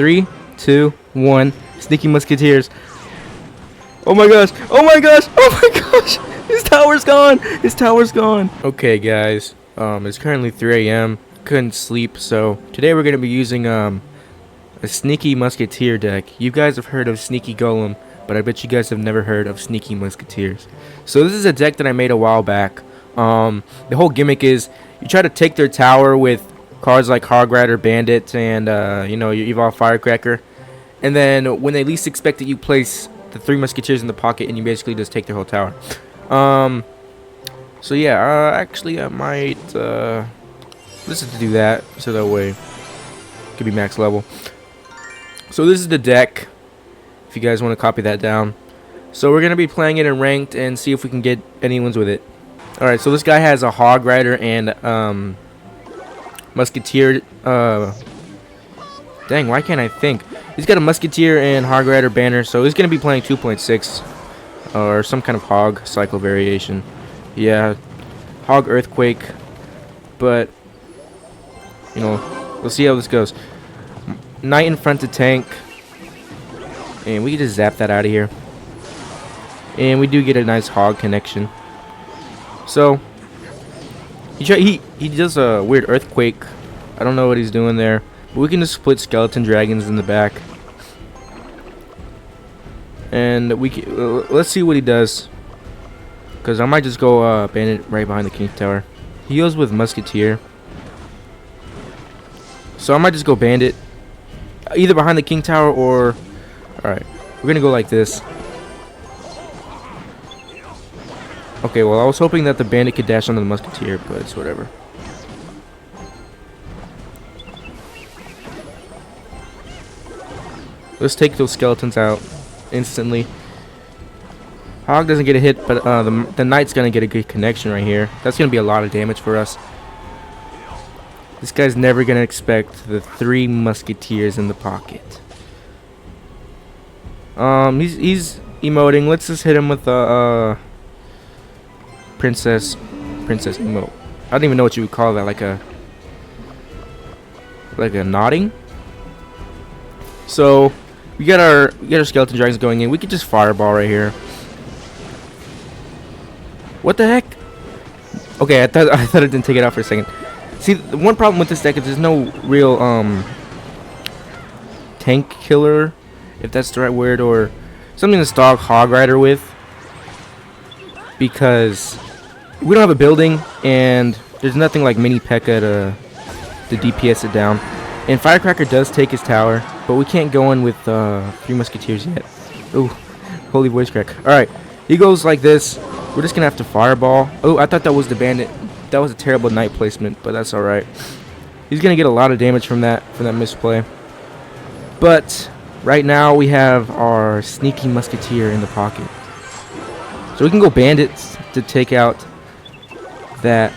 3, 2, 1. Sneaky Musketeers. Oh my gosh! Oh my gosh! Oh my gosh! His tower's gone! His tower's gone! Okay, guys. It's currently 3 a.m. Couldn't sleep, so today we're gonna be using a Sneaky Musketeer deck. You guys have heard of Sneaky Golem, but I bet you guys have never heard of Sneaky Musketeers. So this is a deck that I made a while back. The whole gimmick is you try to take their tower with cards like Hog Rider, Bandit, and you know, your Evolve Firecracker. And then when they least expect it, you place the Three Musketeers in the pocket, and you basically just take their whole tower. So yeah, actually I might listen to do that, so that way it could be max level. So this is the deck, if you guys want to copy that down. So we're gonna be playing it in ranked and see if we can get any wins with it. All right, so this guy has a Hog Rider and Musketeer. Dang, why can't I think? He's got a Musketeer and Hog Rider banner, so he's going to be playing 2.6 or some kind of Hog cycle variation. Yeah, Hog Earthquake, but, you know, we'll see how this goes. Knight in front to tank, and we can just zap that out of here. And we do get a nice Hog connection. So, he does a weird Earthquake. I don't know what he's doing there. But we can just split Skeleton Dragons in the back. And we can, let's see what he does. Because I might just go Bandit right behind the King's Tower. He goes with Musketeer. So I might just go Bandit. Either behind the King Tower or... Alright, we're going to go like this. Okay, well I was hoping that the Bandit could dash onto the Musketeer, but it's whatever. Let's take those skeletons out instantly. Hog doesn't get a hit, but the Knight's gonna get a good connection right here. That's gonna be a lot of damage for us. This guy's never gonna expect the Three Musketeers in the pocket. He's emoting. Let's just hit him with a princess emote. I don't even know what you would call that, like a nodding. So we got our Skeleton Dragons going in. We could just Fireball right here. What the heck? Okay, I thought it didn't take it out for a second. See, the one problem with this deck is there's no real tank killer, if that's the right word, or something to stalk Hog Rider with, because we don't have a building and there's nothing like Mini P.E.K.K.A to DPS it down. And Firecracker does take his tower, but we can't go in with Three Musketeers yet. Ooh, holy voice crack. Alright, he goes like this. We're just going to have to Fireball. Oh, I thought that was the Bandit. That was a terrible Knight placement, but that's alright. He's going to get a lot of damage from that misplay. But right now we have our Sneaky Musketeer in the pocket. So we can go Bandits to take out that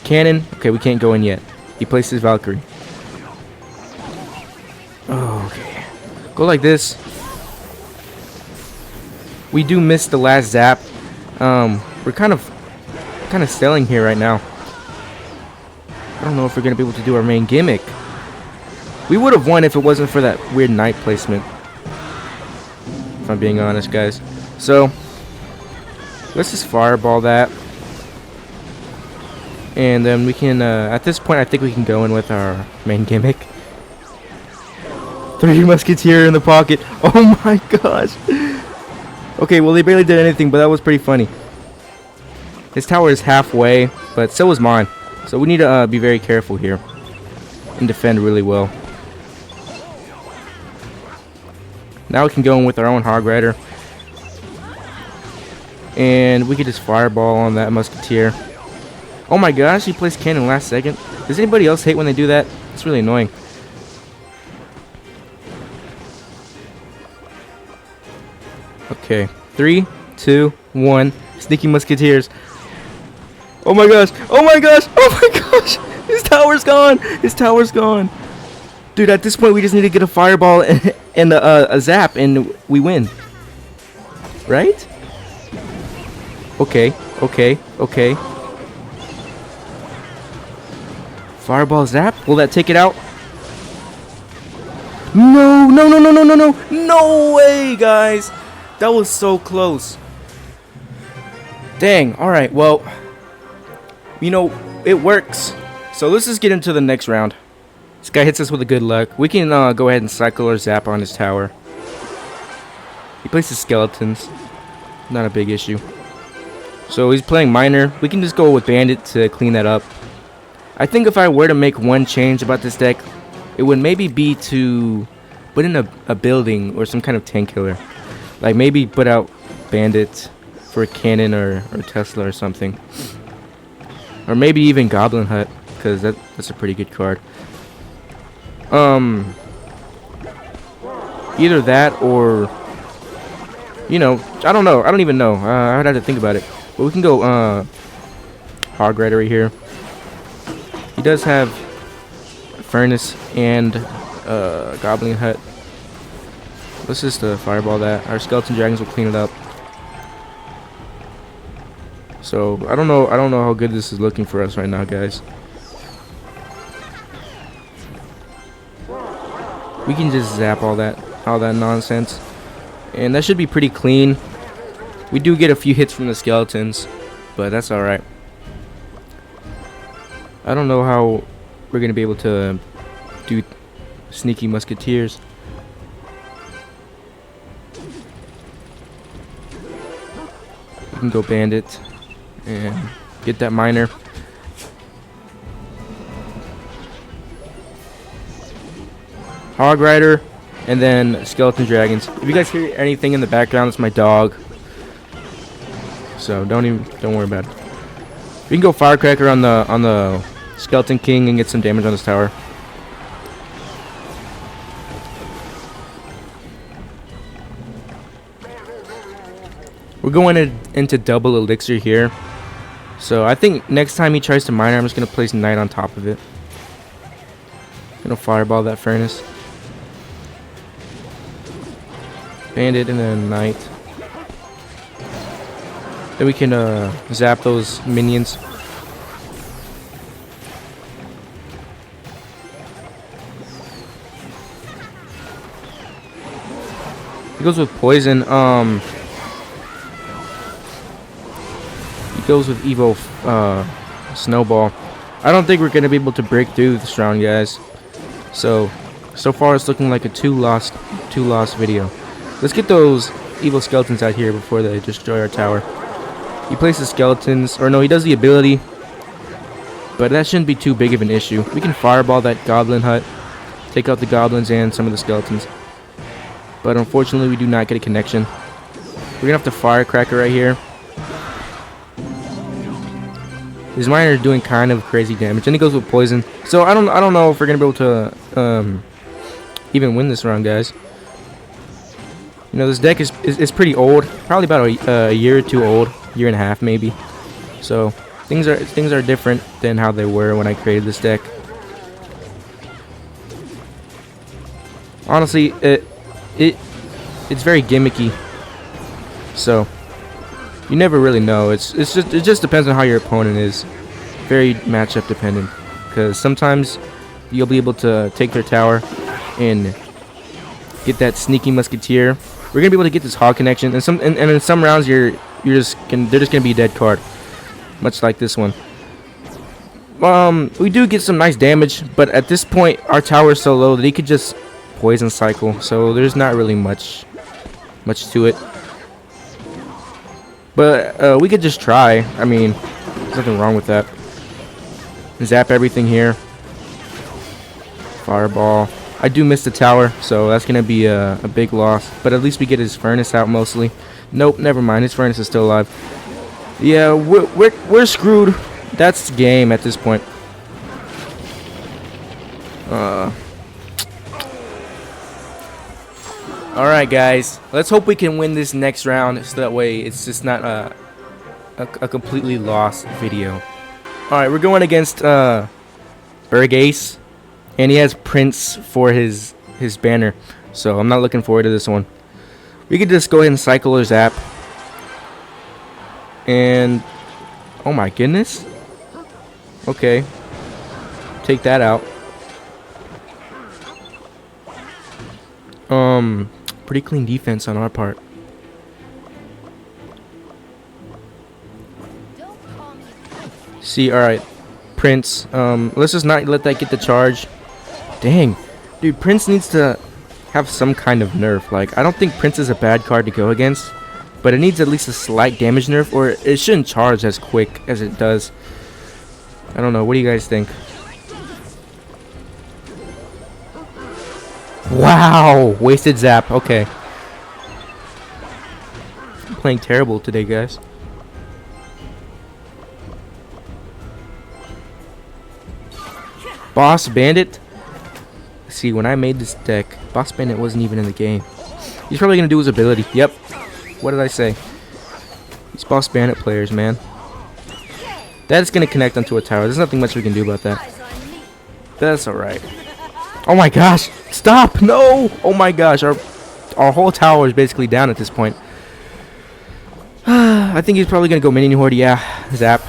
cannon. Okay, we can't go in yet. He places Valkyrie. Oh, okay. Go like this. We do miss the last zap. We're kind of selling here right now. I don't know if we're gonna be able to do our main gimmick. We would have won if it wasn't for that weird Knight placement, if I'm being honest, guys. So let's just Fireball that. And then we can, at this point, I think we can go in with our main gimmick. Three Musketeer in the pocket. Oh my gosh. Okay, well, they barely did anything, but that was pretty funny. His tower is halfway, but so is mine. So we need to be very careful here and defend really well. Now we can go in with our own Hog Rider. And we can just Fireball on that Musketeer. Oh my gosh, he placed cannon last second. Does anybody else hate when they do that? It's really annoying. Okay, 3, 2, 1. Sneaky Musketeers. Oh my gosh! Oh my gosh! Oh my gosh! His tower's gone! His tower's gone! Dude, at this point we just need to get a Fireball and a Zap and we win. Right? Okay, okay, okay. Fireball Zap? Will that take it out? No, no, no, no, no, no, no. No way, guys. That was so close. Dang. All right. Well, you know, it works. So let's just get into the next round. This guy hits us with a good luck. We can go ahead and cycle or zap on his tower. He places skeletons. Not a big issue. So he's playing miner. We can just go with bandit to clean that up. I think if I were to make one change about this deck, it would maybe be to put in a building or some kind of tank killer. Like maybe put out bandit for a cannon or Tesla or something. Or maybe even Goblin Hut, because that's a pretty good card. Either that or, you know, I don't know. I don't even know. I'd have to think about it. But we can go Hog Rider right here. He does have a Furnace and Goblin Hut. Let's just fireball that. Our Skeleton Dragons will clean it up. So I don't know how good this is looking for us right now, guys. We can just zap all that nonsense, and that should be pretty clean. We do get a few hits from the skeletons, but that's all right. I don't know how we're gonna be able to do sneaky musketeers. We can go bandit and get that miner. Hog Rider, and then Skeleton Dragons. If you guys hear anything in the background, it's my dog. So don't worry about it. We can go Firecracker on the Skeleton King and get some damage on this tower. We're going into double elixir here. So I think next time he tries to miner, I'm just gonna place Knight on top of it. Gonna fireball that furnace. Bandit and then Knight. Then we can zap those minions. He goes with poison. He goes with Evo Snowball. I don't think we're gonna be able to break through this round, guys. So far it's looking like a two loss video. Let's get those evil skeletons out here before they destroy our tower. He places skeletons, or no, he does the ability, but that shouldn't be too big of an issue. We can fireball that Goblin Hut, take out the goblins and some of the skeletons. But unfortunately, we do not get a connection. We're gonna have to Firecracker right here. His miner is doing kind of crazy damage, and he goes with poison. So I don't know if we're gonna be able to even win this round, guys. You know, this deck is pretty old, probably about a year or two old, year and a half maybe. So things are different than how they were when I created this deck. Honestly, it's very gimmicky. So you never really know. It just depends on how your opponent is. Very matchup dependent, because sometimes you'll be able to take their tower and get that sneaky musketeer. We're gonna be able to get this hog connection, and in some rounds they're just gonna be a dead card, much like this one. We do get some nice damage, but at this point our tower is so low that he could just poison cycle. So there's not really much to it. But we could just try. I mean, there's nothing wrong with that. Zap everything here. Fireball. I do miss the tower, so that's gonna be a big loss. But at least we get his furnace out mostly. Nope, never mind. His furnace is still alive. Yeah, we're screwed. That's game at this point. All right, guys. Let's hope we can win this next round, so that way it's just not a completely lost video. All right, we're going against Bergace. And he has Prince for his banner, so I'm not looking forward to this one. We could just go ahead and cycle or zap. And oh my goodness. Okay. Take that out. Pretty clean defense on our part. See, alright. Prince. Let's just not let that get the charge. Dang. Dude, Prince needs to have some kind of nerf. Like, I don't think Prince is a bad card to go against, but it needs at least a slight damage nerf, or it shouldn't charge as quick as it does. I don't know. What do you guys think? Wow! Wasted zap. Okay. I'm playing terrible today, guys. Boss Bandit. See, when I made this deck, Boss Bandit wasn't even in the game. He's probably gonna do his ability. Yep. What did I say? These Boss Bandit players, man. That's gonna connect onto a tower. There's nothing much we can do about that. That's alright. Oh my gosh! Stop! No! Oh my gosh! Our whole tower is basically down at this point. I think he's probably gonna go minion horde. Yeah, zap.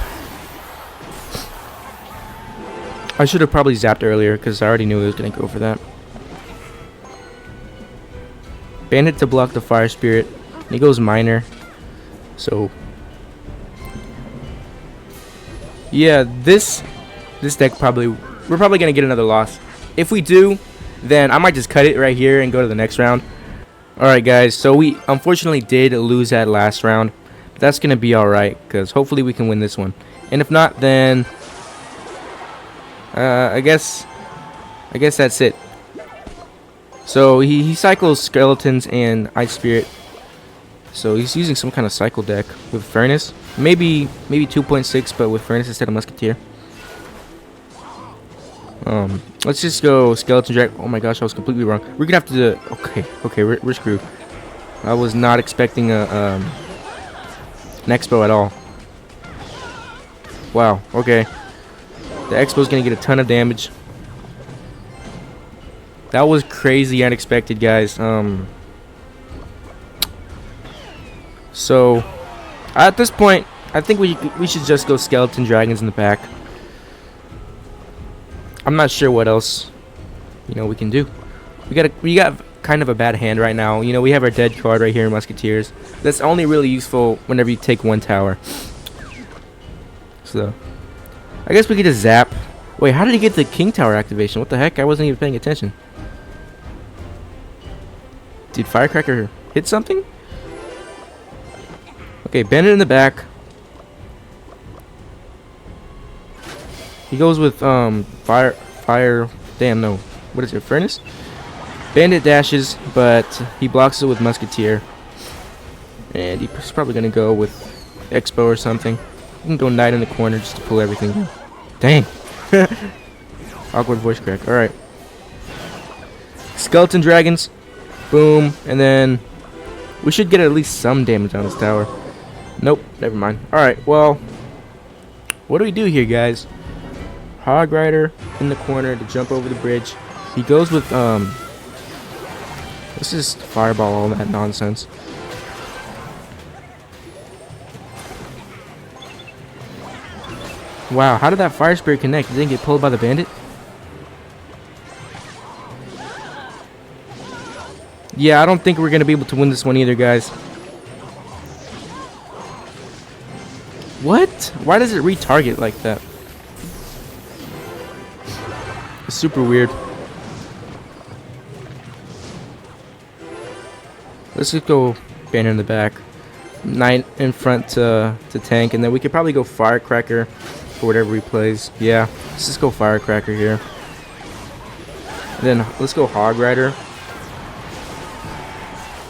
I should have probably zapped earlier because I already knew he was going to go for that. Bandit to block the fire spirit. And he goes minor. So yeah, this deck we're probably going to get another loss. If we do, then I might just cut it right here and go to the next round. Alright guys, so we unfortunately did lose that last round. But that's going to be alright because hopefully we can win this one. And if not, then I guess that's it. So he cycles skeletons and ice spirit. So he's using some kind of cycle deck with furnace. Maybe 2.6, but with furnace instead of musketeer. Let's just go skeleton drag. Oh my gosh, I was completely wrong. We're gonna have to do. Okay, we're screwed. I was not expecting an expo at all. Wow. Okay. The Expo's gonna get a ton of damage. That was crazy unexpected, guys. So at this point, I think we should just go skeleton dragons in the back. I'm not sure what else we can do. We got kind of a bad hand right now. We have our dead card right here in Musketeers. That's only really useful whenever you take one tower. So I guess we could just zap. Wait, how did he get the king tower activation? What the heck? I wasn't even paying attention. Did Firecracker hit something? Okay, Bandit in the back. He goes with fire. Damn, no. What is it? Furnace? Bandit dashes, but he blocks it with Musketeer. And he's probably gonna go with Expo or something. You can go Knight in the corner just to pull everything in. Dang. Awkward voice crack. Alright. Skeleton dragons. Boom. And then we should get at least some damage on this tower. Nope. Never mind. Alright. Well, what do we do here, guys? Hog Rider in the corner to jump over the bridge. He goes with, let's just fireball all that nonsense. Wow, how did that fire spirit connect? Did it get pulled by the bandit? Yeah, I don't think we're going to be able to win this one either, guys. What? Why does it retarget like that? It's super weird. Let's just go Banner in the back. Knight in front to tank, and then we could probably go Firecracker for whatever he plays. Yeah, let's just go Firecracker here. And then let's go Hog Rider.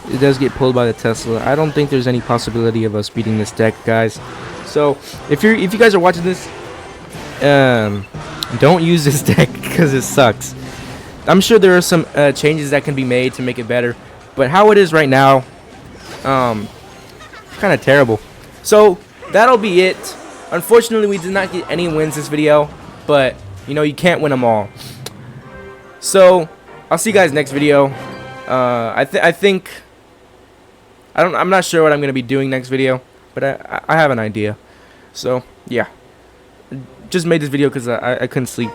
It does get pulled by the Tesla. I don't think there's any possibility of us beating this deck, guys. So if you guys are watching this, don't use this deck because it sucks. I'm sure there are some changes that can be made to make it better, but how it is right now, kind of terrible. So that'll be it. Unfortunately, we did not get any wins this video, but you can't win them all. So I'll see you guys next video. I'm not sure what I'm gonna be doing next video, but I have an idea. So yeah, just made this video because I couldn't sleep.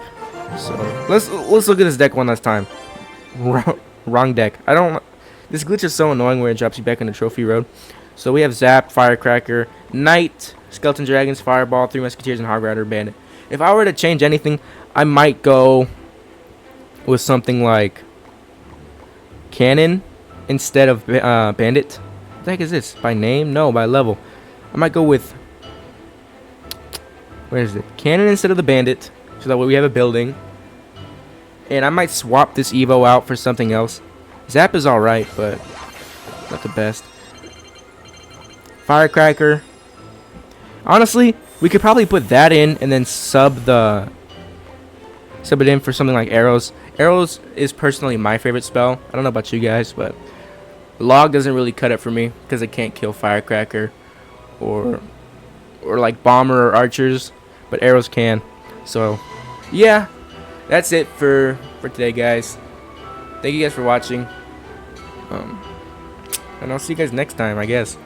So let's look at this deck one last time. Wrong deck. I don't This glitch is so annoying where it drops you back on the trophy road. So we have Zap, Firecracker, Knight, Skeleton Dragons, Fireball, Three Musketeers, and Hog Rider Bandit. If I were to change anything, I might go with something like Cannon instead of Bandit. What the heck is this? By name? No, by level. I might go with, where is it? Cannon instead of the Bandit, so that way we have a building. And I might swap this Evo out for something else. Zap is alright, but not the best. Firecracker. Honestly, we could probably put that in and then sub it in for something like Arrows. Arrows is personally my favorite spell. I don't know about you guys, but Log doesn't really cut it for me because it can't kill Firecracker or like Bomber or Archers, but Arrows can. So, yeah, that's it for today, guys. Thank you guys for watching. And I'll see you guys next time, I guess.